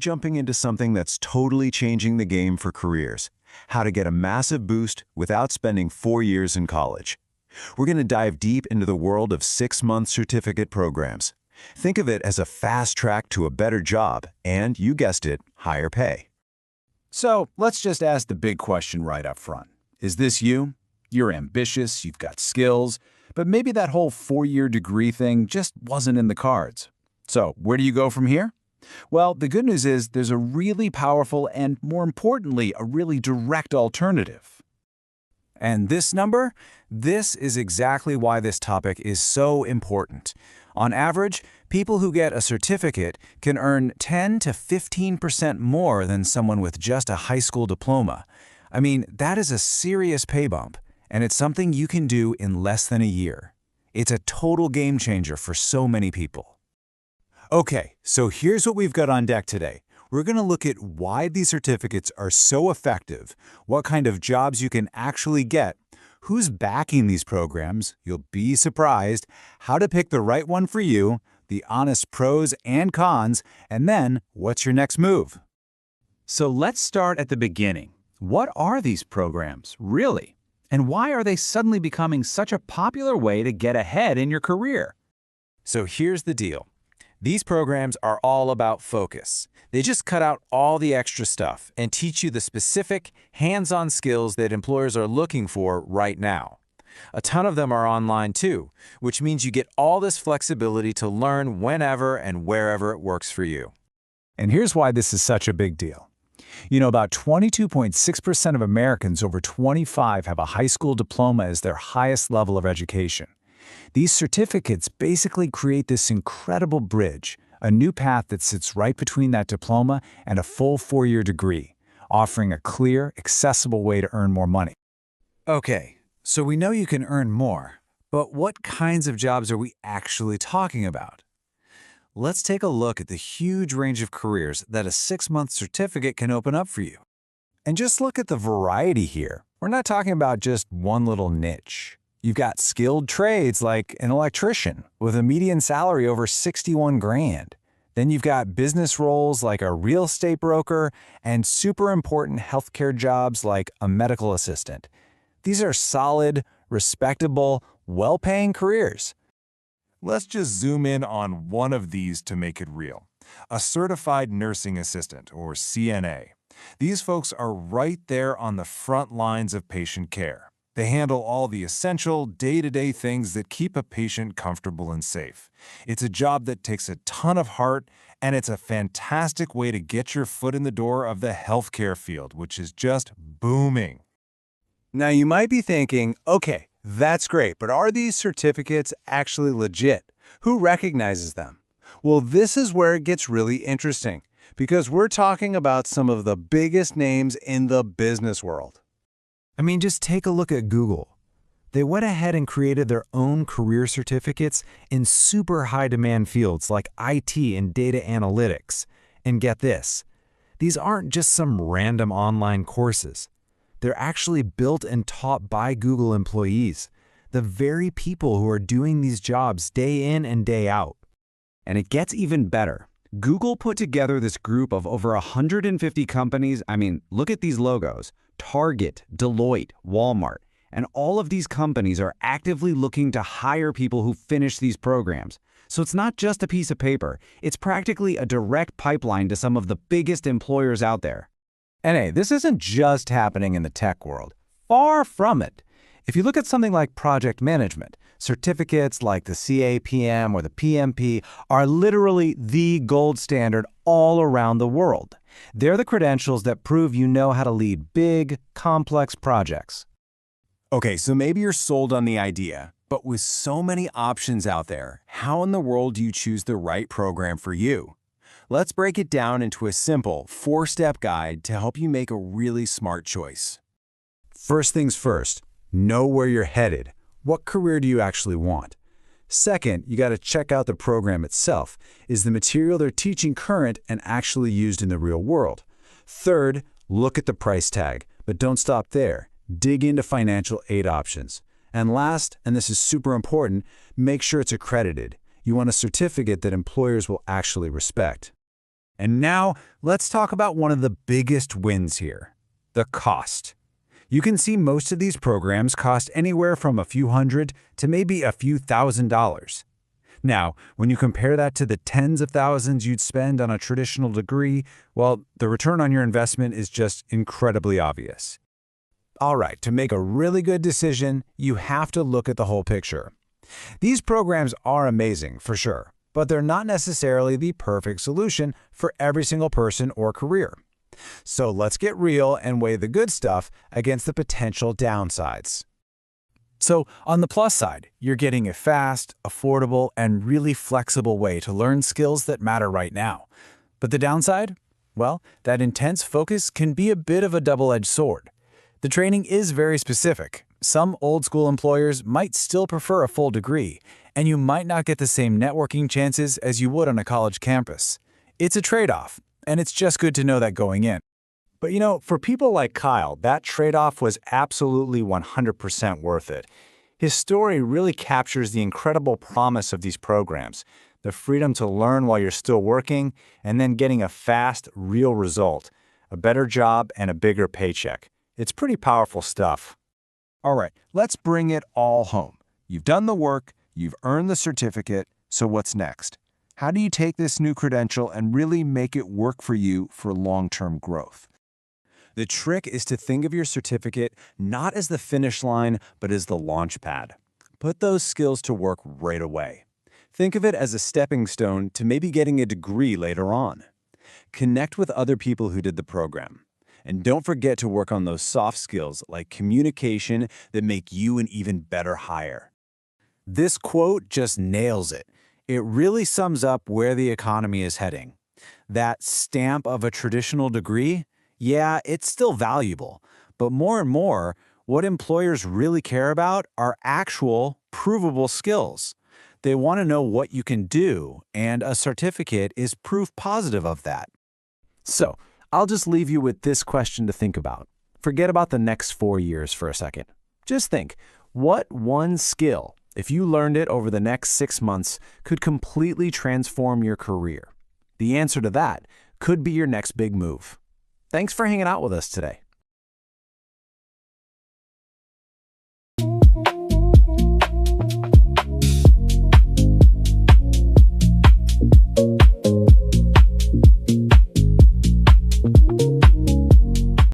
jumping into something that's totally changing the game for careers: how to get a massive boost without spending 4 years in college. We're going to dive deep into the world of 6-month certificate programs. Think of it as a fast track to a better job and, you guessed it, higher pay. So let's just ask the big question right up front. Is this you? You're ambitious, you've got skills, but maybe that whole 4-year degree thing just wasn't in the cards. So where do you go from here? Well, the good news is there's a really powerful and, more importantly, a really direct alternative. And this number? This is exactly why this topic is so important. On average, people who get a certificate can earn 10 to 15% more than someone with just a high school diploma. I mean, that is a serious pay bump, and it's something you can do in less than a year. It's a total game changer for so many people. Okay, so here's what we've got on deck today. We're going to look at why these certificates are so effective, what kind of jobs you can actually get, who's backing these programs, you'll be surprised, how to pick the right one for you, the honest pros and cons, and then what's your next move. So let's start at the beginning. What are these programs, really? And why are they suddenly becoming such a popular way to get ahead in your career? So here's the deal. These programs are all about focus. They just cut out all the extra stuff and teach you the specific, hands-on skills that employers are looking for right now. A ton of them are online too, which means you get all this flexibility to learn whenever and wherever it works for you. And here's why this is such a big deal. You know, about 22.6% of Americans over 25 have a high school diploma as their highest level of education. These certificates basically create this incredible bridge, a new path that sits right between that diploma and a full 4-year degree, offering a clear, accessible way to earn more money. Okay, so we know you can earn more, but what kinds of jobs are we actually talking about? Let's take a look at the huge range of careers that a 6-month certificate can open up for you. And just look at the variety here. We're not talking about just one little niche. You've got skilled trades like an electrician with a median salary over 61 grand. Then you've got business roles like a real estate broker and super important healthcare jobs like a medical assistant. These are solid, respectable, well-paying careers. Let's just zoom in on one of these to make it real. A certified nursing assistant, or CNA. These folks are right there on the front lines of patient care. They handle all the essential, day-to-day things that keep a patient comfortable and safe. It's a job that takes a ton of heart, and it's a fantastic way to get your foot in the door of the healthcare field, which is just booming. Now you might be thinking, okay, that's great, but are these certificates actually legit? Who recognizes them? Well, this is where it gets really interesting, because we're talking about some of the biggest names in the business world. I mean, just take a look at Google. They went ahead and created their own career certificates in super high-demand fields like IT and data analytics. And get this, these aren't just some random online courses. They're actually built and taught by Google employees, the very people who are doing these jobs day in and day out. And it gets even better. Google put together this group of over 150 companies. I mean, look at these logos. Target, Deloitte, Walmart, and all of these companies are actively looking to hire people who finish these programs. So it's not just a piece of paper, it's practically a direct pipeline to some of the biggest employers out there. And hey, this isn't just happening in the tech world. Far from it. If you look at something like project management, certificates like the CAPM or the PMP are literally the gold standard all around the world. They're the credentials that prove you know how to lead big, complex projects. Okay, so maybe you're sold on the idea, but with so many options out there, how in the world do you choose the right program for you? Let's break it down into a simple 4-step guide to help you make a really smart choice. First things first, know where you're headed. What career do you actually want? Second, you got to check out the program itself. Is the material they're teaching current and actually used in the real world? Third, look at the price tag, but don't stop there. Dig into financial aid options. And last, and this is super important, make sure it's accredited. You want a certificate that employers will actually respect. And now, let's talk about one of the biggest wins here, the cost. You can see most of these programs cost anywhere from a few hundred to maybe a few $1,000s. Now, when you compare that to the tens of thousands you'd spend on a traditional degree, well, the return on your investment is just incredibly obvious. All right, to make a really good decision, you have to look at the whole picture. These programs are amazing, for sure, but they're not necessarily the perfect solution for every single person or career. So let's get real and weigh the good stuff against the potential downsides. So, on the plus side, you're getting a fast, affordable, and really flexible way to learn skills that matter right now. But the downside? Well, that intense focus can be a bit of a double-edged sword. The training is very specific. Some old-school employers might still prefer a full degree, and you might not get the same networking chances as you would on a college campus. It's a trade-off, and it's just good to know that going in. But for people like Kyle, that trade-off was absolutely 100% worth it. His story really captures the incredible promise of these programs, the freedom to learn while you're still working, and then getting a fast, real result, a better job, and a bigger paycheck. It's pretty powerful stuff. All right, let's bring it all home. You've done the work, you've earned the certificate, so what's next? How do you take this new credential and really make it work for you for long-term growth? The trick is to think of your certificate not as the finish line, but as the launch pad. Put those skills to work right away. Think of it as a stepping stone to maybe getting a degree later on. Connect with other people who did the program. And don't forget to work on those soft skills like communication that make you an even better hire. This quote just nails it. It really sums up where the economy is heading. That stamp of a traditional degree? Yeah, it's still valuable, but more and more, what employers really care about are actual, provable skills. They want to know what you can do, and a certificate is proof positive of that. So, I'll just leave you with this question to think about. Forget about the next 4 years for a second. Just think, what one skill, if you learned it over the next 6 months, could completely transform your career? The answer to that could be your next big move. Thanks for hanging out with us today.